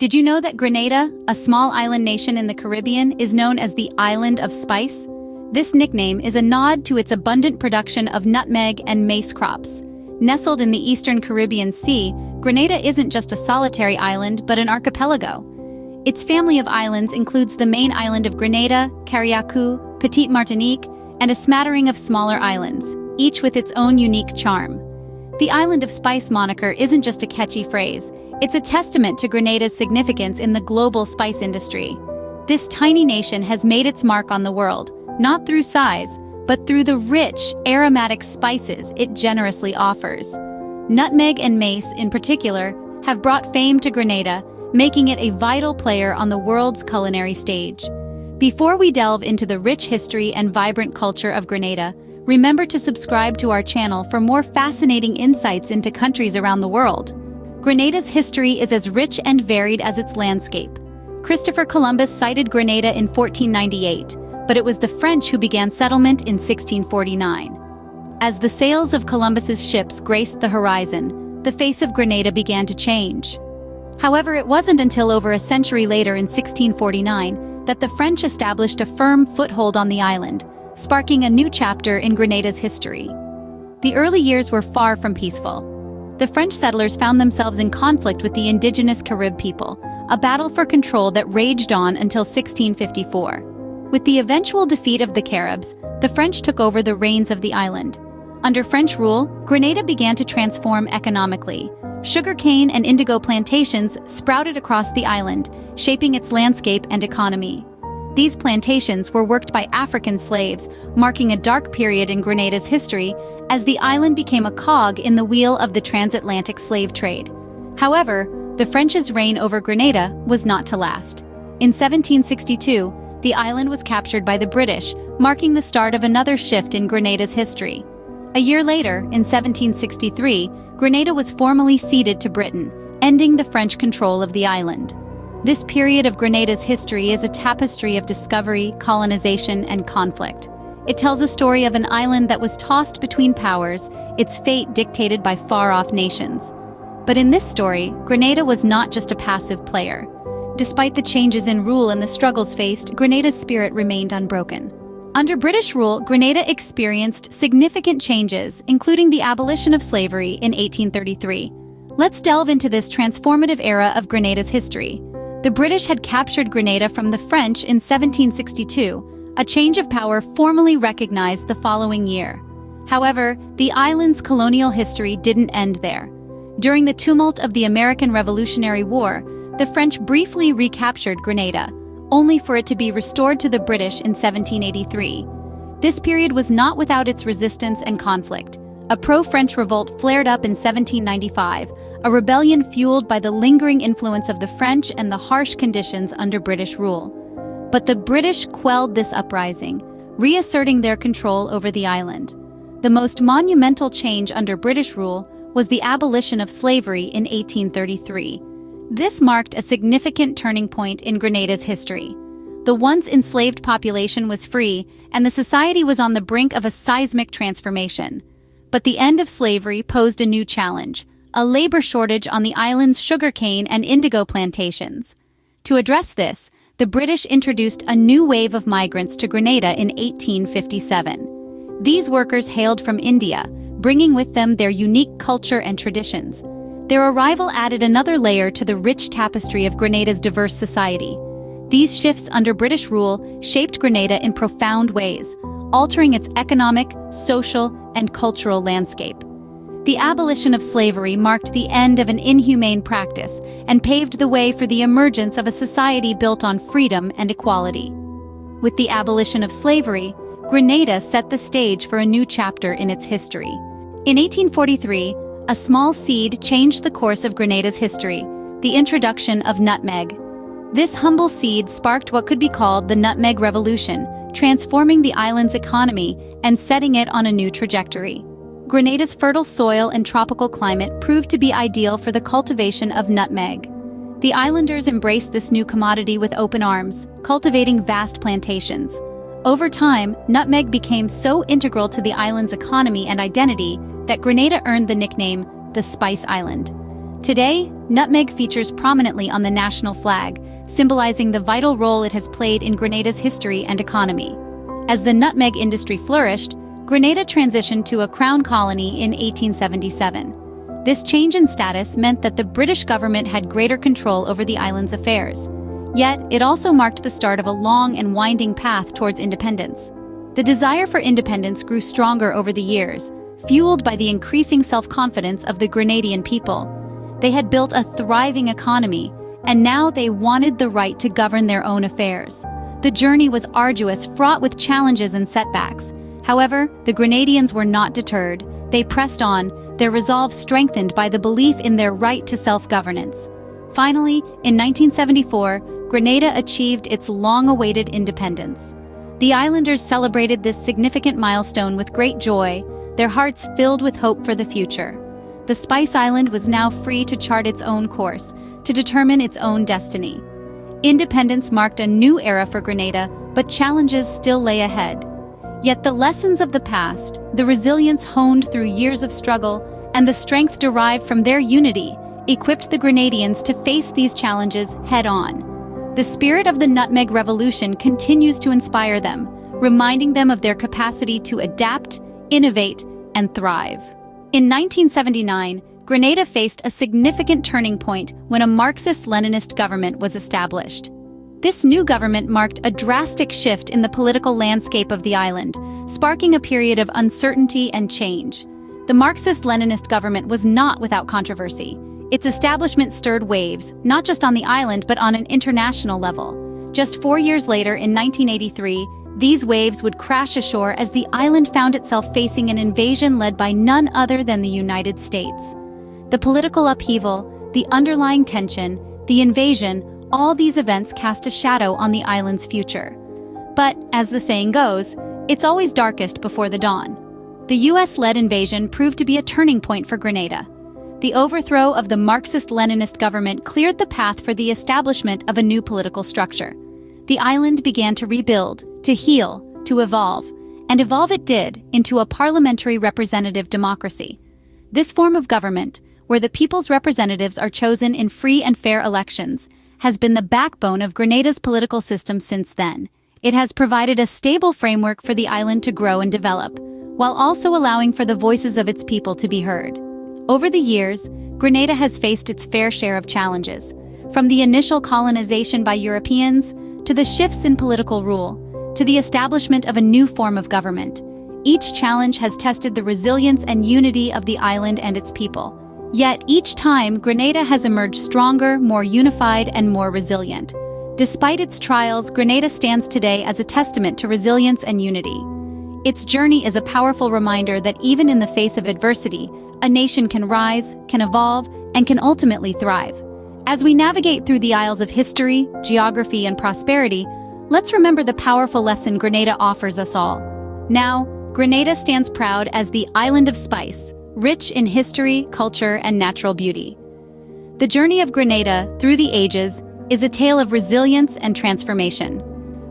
Did you know that Grenada, a small island nation in the Caribbean, is known as the Island of Spice? This nickname is a nod to its abundant production of nutmeg and mace crops. Nestled in the eastern Caribbean Sea, Grenada isn't just a solitary island but an archipelago. Its family of islands includes the main island of Grenada, Carriacou, Petite Martinique, and a smattering of smaller islands, each with its own unique charm. The Island of Spice moniker isn't just a catchy phrase, it's a testament to Grenada's significance in the global spice industry. This tiny nation has made its mark on the world, not through size, but through the rich, aromatic spices it generously offers. Nutmeg and mace, in particular, have brought fame to Grenada, making it a vital player on the world's culinary stage. Before we delve into the rich history and vibrant culture of Grenada, remember to subscribe to our channel for more fascinating insights into countries around the world. Grenada's history is as rich and varied as its landscape. Christopher Columbus sighted Grenada in 1498, but it was the French who began settlement in 1649. As the sails of Columbus's ships graced the horizon, the face of Grenada began to change. However, it wasn't until over a century later in 1649 that the French established a firm foothold on the island, sparking a new chapter in Grenada's history. The early years were far from peaceful. The French settlers found themselves in conflict with the indigenous Carib people, a battle for control that raged on until 1654. With the eventual defeat of the Caribs, the French took over the reins of the island. Under French rule, Grenada began to transform economically. Sugarcane and indigo plantations sprouted across the island, shaping its landscape and economy. These plantations were worked by African slaves, marking a dark period in Grenada's history as the island became a cog in the wheel of the transatlantic slave trade. However, the French's reign over Grenada was not to last. In 1762, the island was captured by the British, marking the start of another shift in Grenada's history. A year later, in 1763, Grenada was formally ceded to Britain, ending the French control of the island. This period of Grenada's history is a tapestry of discovery, colonization, and conflict. It tells a story of an island that was tossed between powers, its fate dictated by far-off nations. But in this story, Grenada was not just a passive player. Despite the changes in rule and the struggles faced, Grenada's spirit remained unbroken. Under British rule, Grenada experienced significant changes, including the abolition of slavery in 1833. Let's delve into this transformative era of Grenada's history. The British had captured Grenada from the French in 1762, a change of power formally recognized the following year. However, the island's colonial history didn't end there. During the tumult of the American Revolutionary War, the French briefly recaptured Grenada, only for it to be restored to the British in 1783. This period was not without its resistance and conflict. A pro-French revolt flared up in 1795, a rebellion fueled by the lingering influence of the French and the harsh conditions under British rule. But the British quelled this uprising, reasserting their control over the island. The most monumental change under British rule was the abolition of slavery in 1833. This marked a significant turning point in Grenada's history. The once enslaved population was free, and the society was on the brink of a seismic transformation. But the end of slavery posed a new challenge: a labor shortage on the island's sugarcane and indigo plantations. To address this, the British introduced a new wave of migrants to Grenada in 1857. These workers hailed from India, bringing with them their unique culture and traditions. Their arrival added another layer to the rich tapestry of Grenada's diverse society. These shifts under British rule shaped Grenada in profound ways, altering its economic, social, and cultural landscape. The abolition of slavery marked the end of an inhumane practice and paved the way for the emergence of a society built on freedom and equality. With the abolition of slavery, Grenada set the stage for a new chapter in its history. In 1843, a small seed changed the course of Grenada's history: the introduction of nutmeg. This humble seed sparked what could be called the Nutmeg Revolution, transforming the island's economy and setting it on a new trajectory. Grenada's fertile soil and tropical climate proved to be ideal for the cultivation of nutmeg. The islanders embraced this new commodity with open arms, cultivating vast plantations. Over time, nutmeg became so integral to the island's economy and identity that Grenada earned the nickname the Spice Island. Today, nutmeg features prominently on the national flag, symbolizing the vital role it has played in Grenada's history and economy. As the nutmeg industry flourished, Grenada transitioned to a crown colony in 1877. This change in status meant that the British government had greater control over the island's affairs. Yet, it also marked the start of a long and winding path towards independence. The desire for independence grew stronger over the years, fueled by the increasing self-confidence of the Grenadian people. They had built a thriving economy, and now they wanted the right to govern their own affairs. The journey was arduous, fraught with challenges and setbacks. However, the Grenadians were not deterred. They pressed on, their resolve strengthened by the belief in their right to self-governance. Finally, in 1974, Grenada achieved its long-awaited independence. The islanders celebrated this significant milestone with great joy, their hearts filled with hope for the future. The Spice Island was now free to chart its own course, to determine its own destiny. Independence marked a new era for Grenada, but challenges still lay ahead. Yet the lessons of the past, the resilience honed through years of struggle, and the strength derived from their unity, equipped the Grenadians to face these challenges head-on. The spirit of the Nutmeg Revolution continues to inspire them, reminding them of their capacity to adapt, innovate, and thrive. In 1979, Grenada faced a significant turning point when a Marxist-Leninist government was established. This new government marked a drastic shift in the political landscape of the island, sparking a period of uncertainty and change. The Marxist-Leninist government was not without controversy. Its establishment stirred waves, not just on the island but on an international level. Just 4 years later, in 1983, these waves would crash ashore as the island found itself facing an invasion led by none other than the United States. The political upheaval, the underlying tension, the invasion, all these events cast a shadow on the island's future. But, as the saying goes, it's always darkest before the dawn. The US-led invasion proved to be a turning point for Grenada. The overthrow of the Marxist-Leninist government cleared the path for the establishment of a new political structure. The island began to rebuild, to heal, to evolve, and evolve it did into a parliamentary representative democracy. This form of government, where the people's representatives are chosen in free and fair elections, has been the backbone of Grenada's political system since then. It has provided a stable framework for the island to grow and develop, while also allowing for the voices of its people to be heard. Over the years, Grenada has faced its fair share of challenges, from the initial colonization by Europeans, to the shifts in political rule, to the establishment of a new form of government. Each challenge has tested the resilience and unity of the island and its people. Yet each time, Grenada has emerged stronger, more unified, and more resilient. Despite its trials, Grenada stands today as a testament to resilience and unity. Its journey is a powerful reminder that even in the face of adversity, a nation can rise, can evolve, and can ultimately thrive. As we navigate through the aisles of history, geography, and prosperity, let's remember the powerful lesson Grenada offers us all. Now, Grenada stands proud as the Island of Spice, rich in history, culture, and natural beauty. The journey of Grenada through the ages is a tale of resilience and transformation.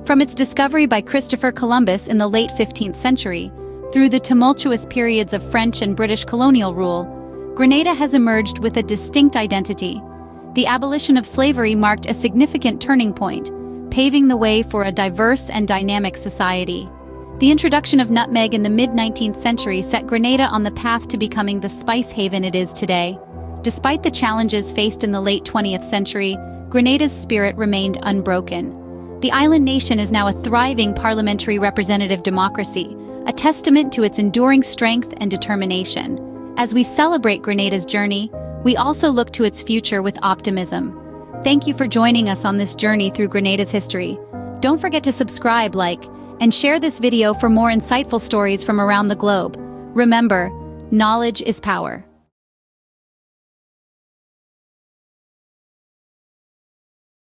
From its discovery by Christopher Columbus in the late 15th century, through the tumultuous periods of French and British colonial rule, Grenada has emerged with a distinct identity. The abolition of slavery marked a significant turning point, paving the way for a diverse and dynamic society. The introduction of nutmeg in the mid-19th century set Grenada on the path to becoming the spice haven it is today. Despite the challenges faced in the late 20th century, Grenada's spirit remained unbroken. The island nation is now a thriving parliamentary representative democracy, a testament to its enduring strength and determination. As we celebrate Grenada's journey, we also look to its future with optimism. Thank you for joining us on this journey through Grenada's history. Don't forget to subscribe, like, and share this video for more insightful stories from around the globe. Remember, knowledge is power.